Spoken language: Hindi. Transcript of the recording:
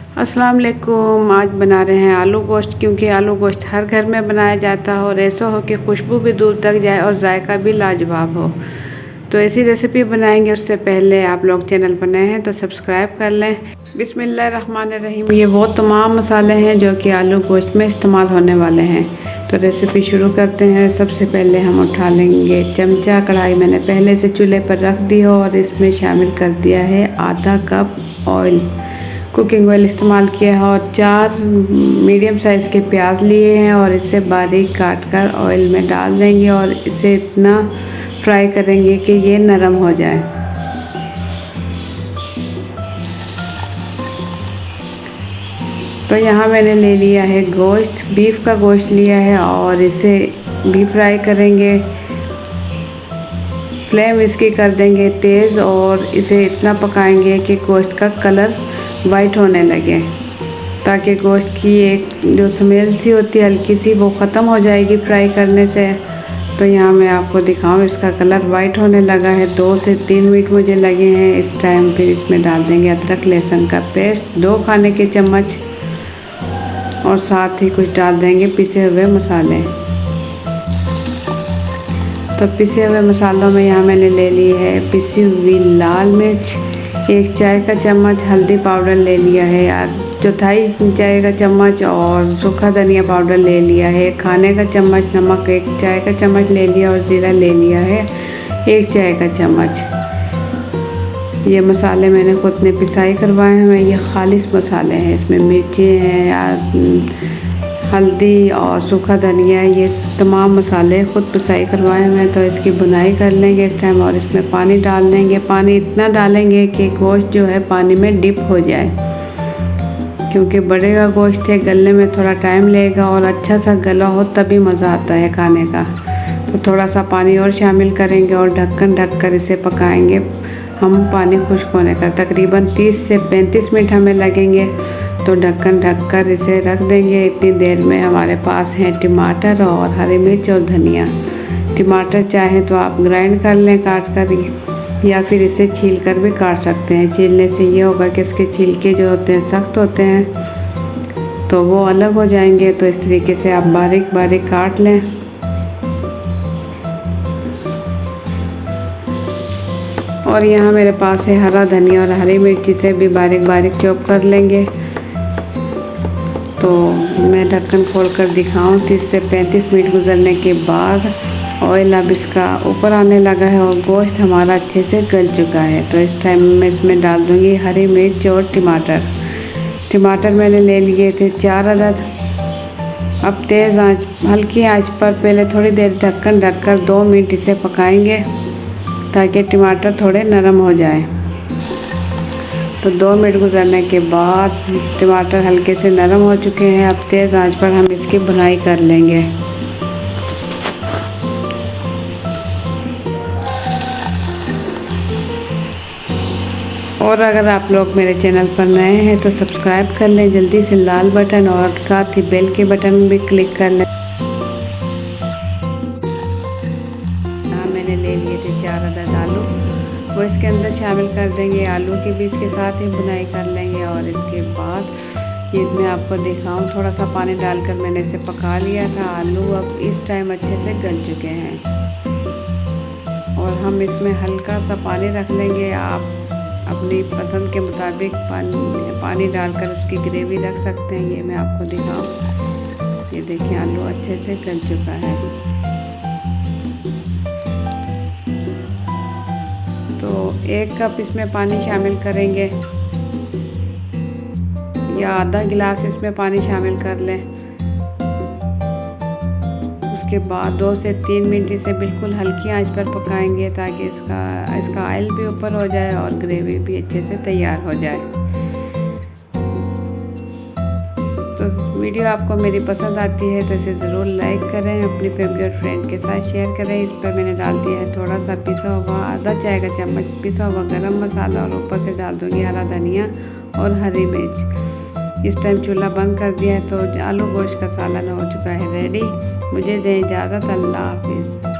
अस्सलाम वालेकुम। आज बना रहे हैं आलू गोश्त, क्योंकि आलू गोश्त हर घर में बनाया जाता है और ऐसा हो कि खुशबू भी दूर तक जाए और जायका भी लाजवाब हो। तो ऐसी रेसिपी बनाएंगे। उससे पहले आप लोग चैनल पर नए हैं तो सब्सक्राइब कर लें। बिस्मिल्लाहिर्रहमानिर्रहीम। ये वो तमाम मसाले हैं जो कि आलू गोश्त में इस्तेमाल होने वाले हैं। तो रेसिपी शुरू करते हैं। सबसे पहले हम उठा लेंगे चमचा। कढ़ाई मैंने पहले से चूल्हे पर रख दी हो और इसमें शामिल कर दिया है आधा कप ऑयल, कुकिंग ऑयल इस्तेमाल किया है। और 4 मीडियम साइज़ के प्याज लिए हैं और इसे बारीक काट कर ऑयल में डाल देंगे और इसे इतना फ्राई करेंगे कि ये नरम हो जाए। तो यहाँ मैंने ले लिया है गोश्त, बीफ का गोश्त लिया है और इसे भी फ्राई करेंगे। फ्लेम इसकी कर देंगे तेज़ और इसे इतना पकाएंगे कि गोश्त का कलर वाइट होने लगे, ताकि गोश्त की एक जो स्मेल सी होती है हल्की सी, वो ख़त्म हो जाएगी फ्राई करने से। तो यहाँ मैं आपको दिखाऊँ, इसका कलर वाइट होने लगा है। 2 से 3 मिनट मुझे लगे हैं। इस टाइम फिर इसमें डाल देंगे अदरक लहसुन का पेस्ट 2 खाने के चम्मच और साथ ही कुछ डाल देंगे पिसे हुए मसाले। तो पिसे हुए मसालों में यहाँ मैंने ले ली है पिसी हुई लाल मिर्च, 1 चाय का चम्मच हल्दी पाउडर ले लिया है, 1/4 चाय का चम्मच और सूखा धनिया पाउडर ले लिया है, खाने का चम्मच नमक 1 चाय का चम्मच ले लिया और ज़ीरा ले लिया है 1 चाय का चम्मच। ये मसाले मैंने खुद ने पिसाई करवाए हैं। ये खालिश मसाले हैं। इसमें मिर्ची हैं, हल्दी और सूखा धनिया, ये तमाम मसाले खुद पिसाई करवाए हुए हैं। तो इसकी बुनाई कर लेंगे इस टाइम और इसमें पानी डाल देंगे। पानी इतना डालेंगे कि गोश्त जो है पानी में डिप हो जाए, क्योंकि बढ़ेगा गोश्त है, गलने में थोड़ा टाइम लगेगा और अच्छा सा गला हो तभी मज़ा आता है खाने का। तो थोड़ा सा पानी और शामिल करेंगे और ढक्कन ढककर इसे पकाएंगे हम पानी खुश्क होने का। तकरीबन 30 से 35 मिनट हमें लगेंगे। तो ढक्कन ढककर इसे रख देंगे। इतनी देर में हमारे पास हैं टमाटर और हरी मिर्च और धनिया। टमाटर चाहे तो आप ग्राइंड कर लें काट कर, या फिर इसे छील कर भी काट सकते हैं। छीलने से ये होगा कि इसके छिलके जो होते हैं सख्त होते हैं, तो वो अलग हो जाएंगे। तो इस तरीके से आप बारीक बारीक काट लें। और यहाँ मेरे पास है हरा धनिया और हरी मिर्ची, से भी बारीक बारीक चॉप कर लेंगे। तो मैं ढक्कन खोलकर दिखाऊं, 30 से 35 मिनट गुजरने के बाद ऑयल अब इसका ऊपर आने लगा है और गोश्त हमारा अच्छे से गल चुका है। तो इस टाइम मैं इसमें डाल दूँगी हरी मिर्च और टमाटर। टमाटर मैंने ले लिए थे 4 अदद। अब तेज़ आंच, हल्की आंच पर पहले थोड़ी देर ढक्कन ढककर 2 मिनट इसे पकाएंगे ताकि टमाटर थोड़े नरम हो जाए। तो 2 मिनट गुजरने के बाद टमाटर हल्के से नरम हो चुके हैं। अब तेज़ आंच पर हम इसकी भुनाई कर लेंगे। और अगर आप लोग मेरे चैनल पर नए हैं तो सब्सक्राइब कर लें जल्दी से, लाल बटन और साथ ही बेल के बटन भी क्लिक कर लें। मैंने ले लिए थे 4 अदद आलू, वो इसके अंदर शामिल कर देंगे। आलू की भी इसके साथ ही बुनाई कर लेंगे। और इसके बाद ये मैं आपको दिखाऊं, थोड़ा सा पानी डालकर मैंने इसे पका लिया था। आलू अब इस टाइम अच्छे से गल चुके हैं और हम इसमें हल्का सा पानी रख लेंगे। आप अपनी पसंद के मुताबिक पानी डालकर उसकी ग्रेवी रख सकते हैं। ये मैं आपको दिखाऊं, ये देखिए आलू अच्छे से गल चुका है। तो 1 कप इसमें पानी शामिल करेंगे या आधा गिलास इसमें पानी शामिल कर लें। उसके बाद 2 से 3 मिनट इसे बिल्कुल हल्की आंच पर पकाएंगे ताकि इसका ऑयल भी ऊपर हो जाए और ग्रेवी भी अच्छे से तैयार हो जाए। तो वीडियो आपको मेरी पसंद आती है तो इसे ज़रूर लाइक करें, अपनी फैमिली और फ्रेंड के साथ शेयर करें। इस पर मैंने डाल दिया है थोड़ा सा पिसा हुआ आधा चाय का चम्मच पिसा हुआ गरम मसाला और ऊपर से डाल दूँगी हरा धनिया और हरी मिर्च। इस टाइम चूल्हा बंद कर दिया है। तो आलू गोश्त का सालन हो चुका है रेडी। मुझे दें इजाज़त। अल्लाह हाफिज़।